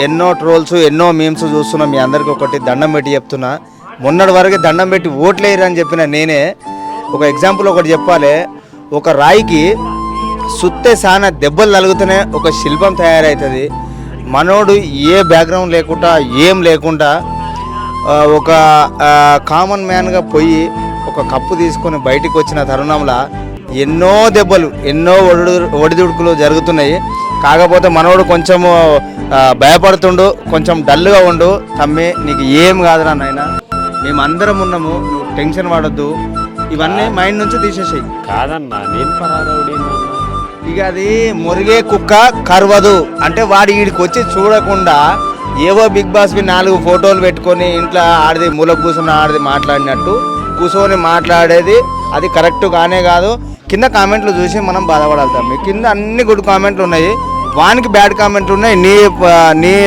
ఎన్నో ట్రోల్స్ ఎన్నో మీమ్స్ చూస్తున్నాం. మీ అందరికి ఒకటి దండం పెట్టి చెప్తున్నా, మొన్నటి వరకు దండం పెట్టి ఓట్లేయరని చెప్పిన నేనే. ఒక ఎగ్జాంపుల్ ఒకటి చెప్పాలి, ఒక రాయికి సుత్తే సానా దెబ్బలు తలుగుతూనే ఒక శిల్పం తయారవుతుంది. మనోడు ఏ బ్యాక్గ్రౌండ్ లేకుండా ఏం లేకుండా ఒక కామన్ మ్యాన్గా పోయి ఒక కప్పు తీసుకొని బయటికి వచ్చిన తరుణంలో ఎన్నో దెబ్బలు ఎన్నో ఒడిదుడుకులు జరుగుతున్నాయి. కాకపోతే మనోడు కొంచెము భయపడుతుండు, కొంచెం డల్గా ఉండు. తమ్మి నీకు ఏం కాదురా నాయన, మేమందరం ఉన్నాము, నువ్వు టెన్షన్ పడొద్దు, ఇవన్నీ మైండ్ నుంచి తీసేసాయి. కాదన్నా నేను పరారవుడి. ఇక అది మురిగే కుక్క కరవదు అంటే వాడి వీడికి వచ్చి చూడకుండా ఏవో బిగ్ బాస్వి 4 ఫోటోలు పెట్టుకొని ఇంట్లో ఆడిది మూల కూర్చొని ఆడిది మాట్లాడినట్టు కూర్చొని మాట్లాడేది అది కరెక్ట్ కానే కాదు. కింద కామెంట్లు చూసి మనం బాధపడాలి. కింద అన్ని గుడ్ కామెంట్లు ఉన్నాయి, వానికి బ్యాడ్ కామెంట్లు ఉన్నాయి. నీ